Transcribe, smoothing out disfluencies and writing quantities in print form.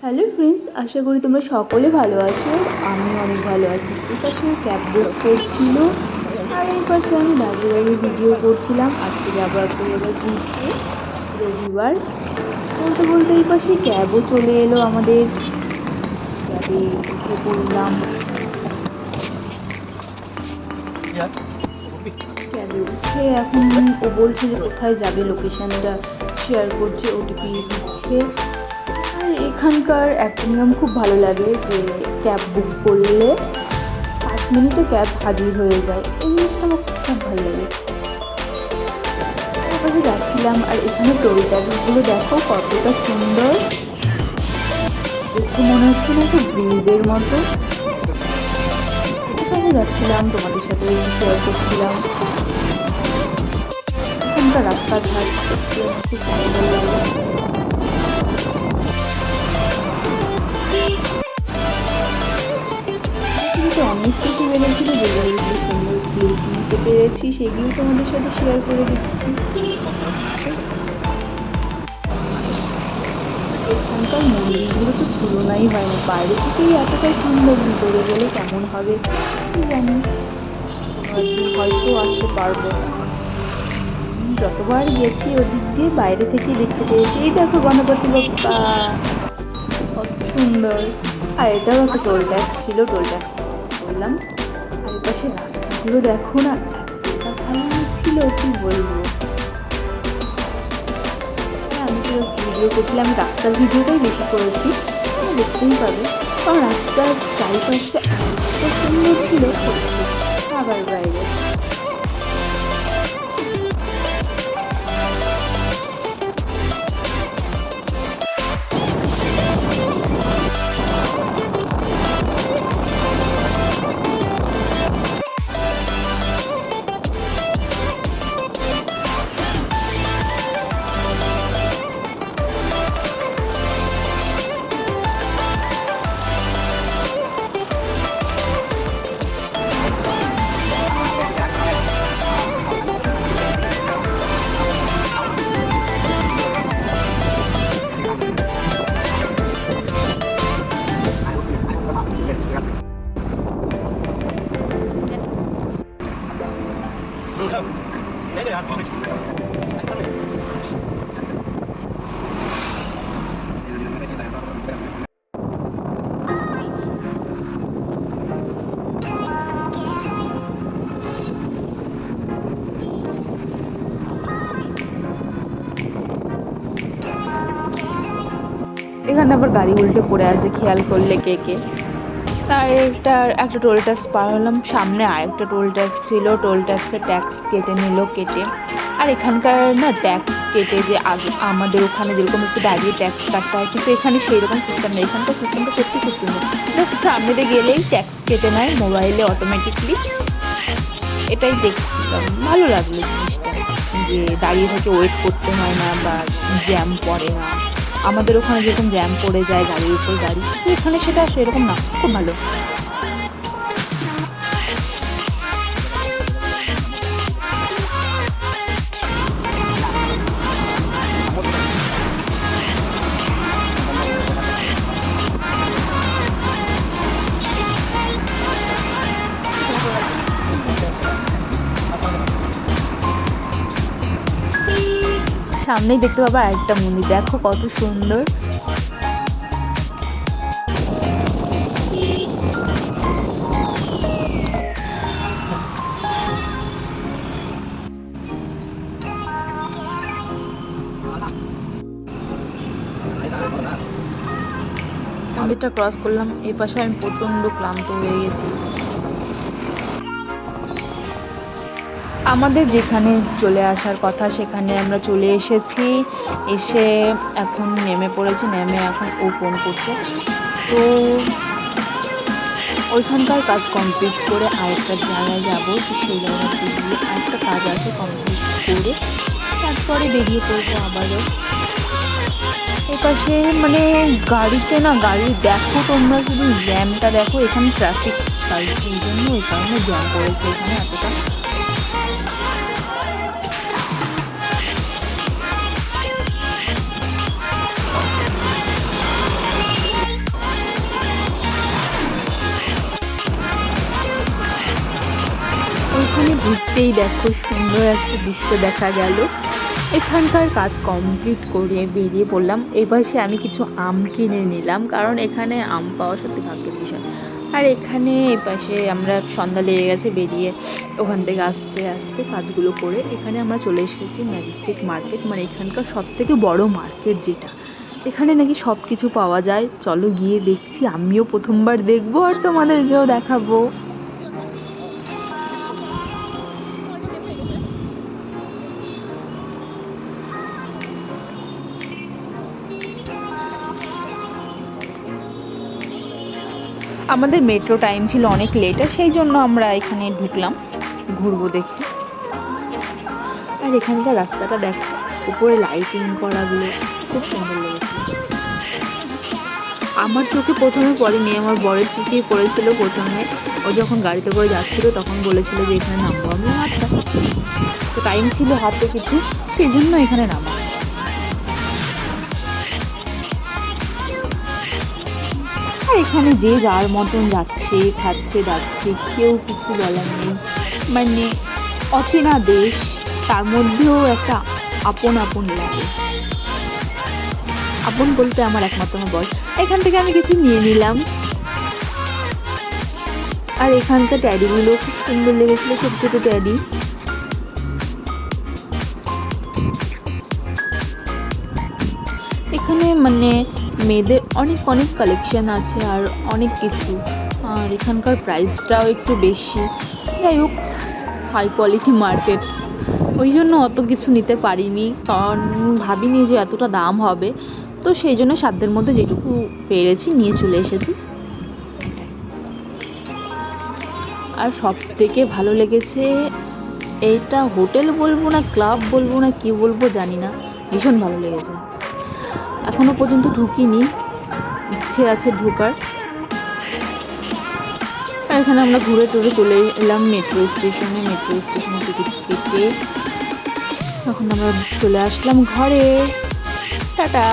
Hello friends, আশা করি তোমরা সকলে ভালো আছো। আমি অনেক ভালো আছি। এই পাশে ক্যাব বুক করছিল, আর এই পাশে আমি দাঁড়িয়ে দাঁড়িয়ে ভিডিও করছিলাম। আজকে যাবো একটা জায়গায় ঘুরতে, রবিবার। বলতে বলতে এই পাশে ক্যাবও চলে এলো আমাদের। ক্যাবে উঠে পড়লাম। ক্যাবে উঠে এখন ও বলছে যে কোথায় যাবে, লোকেশনটা শেয়ার করছে, ওটিপি দিচ্ছে। আর এখানকার একটা নিয়ম খুব ভালো লাগে যে ক্যাব বুক করলে 5 মিনিটে ক্যাব হাজির হয়ে যায়। এই জিনিসটা আমার খুব ভালো লাগে। তারপরে যাচ্ছিলাম, আর এখানে টোল ট্যাক্সগুলো দেখো কতটা সুন্দর। দেখতে মনে হচ্ছে না একটু ব্রিজের মতো। এখানে যাচ্ছিলাম, তোমাদের সাথে শেয়ার করছিলাম। এখানকার রাস্তাঘাট দেখতে আমার খুব ভালো লাগে। অনেক কিছু বেড়েছিল, যেগুলো সুন্দর ক্লিপ নিতে পেরেছি, সেগুলো তোমাদের সাথে শেয়ার করে দিচ্ছি। এখানকার মন্দিরগুলো তো তুলনাই হয় না, বাইরে থেকেই এতটাই সুন্দর, ভিতরে গেলে কেমন হবে কি জানি। একদিন হয়তো আসতে পারবো। যতবার গেছি ওদিক দিয়ে বাইরে থেকেই দেখতে পেয়েছি। এই দেখো গণপতি বাপ্পা, কত সুন্দর। আর এটাও একটা টোল ট্যাক্স ছিল, টোল ট্যাক্স বললাম। আর এপাশে রাস্তাগুলো দেখো না, এতটা ভালো লাগছিল কি বলবো। আমি তো ভিডিও করছিলাম, রাস্তার ভিডিওটাই বেশি করেছি, দেখতেই পাবে। কারণ রাস্তার চারিপাশটা এত সুন্দর ছিল, আবার বাইরে। এখানে আবার গাড়ি উল্টে পড়ে আছে, খেয়াল করলে কে কে। তার একটা টোল ট্যাক্স পার হলাম, সামনে আরেকটা টোল ট্যাক্স ছিল। টোল ট্যাক্সের ট্যাক্স কেটে নিল, কেটে। আর এখানকার না ট্যাক্স কেটে যে আগে আমাদের ওখানে যেরকম একটু দাঁড়িয়ে ট্যাক্স কাটতে হয়, কিন্তু এখানে সেই রকম সিস্টেম নেই। এখানকার সিস্টেমটা সত্যি খুব সুন্দর। জাস্ট সামনে দিয়ে গেলেই ট্যাক্স কেটে নেয় মোবাইলে অটোমেটিকলি। এটাই দেখছিলাম, ভালো লাগলো জিনিসটা, যে দাঁড়িয়ে থেকে ওয়েট করতে হয় না বা জ্যাম পড়ে না। আমাদের ওখানে যেরকম জ্যাম পড়ে যায় গাড়ির উপর গাড়ি, তো এখানে সেটা সেরকম না, খুব ভালো। সামনেই দেখতে পাবো আরেকটা মন্দির, দেখো কত সুন্দর। মন্দিরটা ক্রস করলাম, এই পাশে আমি প্রচন্ড ক্লান্ত হয়ে গেছি। আমাদের যেখানে চলে আসার কথা সেখানে আমরা চলে এসেছি। এসে এখন নেমে পড়েছি, নেমে এখন ও ফোন করছে। তো ওইখানকার কাজ কমপ্লিট করে আরেকটা জায়গায় যাবো, তো সেই জায়গাতে গিয়ে আরেকটা কাজ আছে কমপ্লিট করে তারপরে বেরিয়ে পড়বো আবারও। এপাশে মানে গাড়িতে না, গাড়ি দেখো তোমরা, শুধু জ্যামটা দেখো। এখানে ট্রাফিক লাইট, সেই জন্য এই কারণে জ্যাম পড়েছে এখানে এতটা। ঢুকতেই দেখো সুন্দর একটা দৃশ্য দেখা গেল। এখানকার কাজ কমপ্লিট করে বেরিয়ে পড়লাম। এপাশে আমি কিছু আম কিনে নিলাম, কারণ এখানে আম পাওয়া সত্যি ভাগ্যের বিষয়। আর এখানে এপাশে আমরা সন্ধ্যা লেগে গেছে, বেরিয়ে ওখান থেকে আস্তে আস্তে কাজগুলো করে এখানে আমরা চলে এসেছি ম্যাজেস্টিক মার্কেট, মানে এখানকার সব থেকে বড় মার্কেট যেটা। এখানে নাকি সব কিছু পাওয়া যায়। চলো গিয়ে দেখছি, আমিও প্রথমবার দেখবো আর তোমাদেরকেও দেখাবো। আমাদের মেট্রো টাইম ছিল অনেক লেট, সেই জন্য আমরা এখানে ঢুকলাম ঘুরবো দেখে। আর এখানকার রাস্তাটা দেখো, উপরে লাইটিং করাগুলো খুব সুন্দর লেগেছে। আমার চোখে প্রথমে পড়েনি, আমার বরের চোখেই পড়েছিল প্রথমে। ও যখন গাড়িতে করে যাচ্ছিল তখন বলেছিল যে এখানে নামবো। আমি আচ্ছা, তো টাইম ছিল হাতে কিছু, সেই জন্য এখানে নামবো। আর এখানে যে যার মতন যাচ্ছে, খাচ্ছে, যাচ্ছে, কেউ কিছু বলার নেই। মানে অচেনা দেশ, তার মধ্যেও একটা আপন আপন লাগে। আপন বলতে আমার একমাত্র আমার বর। এখান থেকে আমি কিছু নিয়ে নিলাম। আর এখানকার ট্যাডিগুলো খুব সুন্দর লেগেছিল, ছোট ছোট ট্যাডি। এখানে মানে মেয়েদের অনেক অনেক কালেকশন আছে আর অনেক কিছু। আর এখানকার প্রাইসটাও একটু বেশি। যাই হোক, হাই কোয়ালিটি মার্কেট, ওই জন্য অত কিছু নিতে পারিনি, কারণ ভাবিনি যে এতটা দাম হবে। তো সেই জন্য সাধ্যের মধ্যে যেটুকু পেরেছি নিয়ে চলে এসেছি। আর সব থেকে ভালো লেগেছে, এইটা হোটেল বলবো না ক্লাব বলবো না কি বলবো জানি না, ভীষণ ভালো লেগেছে। এখনো পর্যন্ত ঢুকিনি, ইচ্ছে আছে ঢোকার। আর এখানে আমরা ঘুরে টুরে চলে এলাম মেট্রো স্টেশনে টিকিট কেটে এখন আমরা চলে আসলাম ঘরে। টাটা।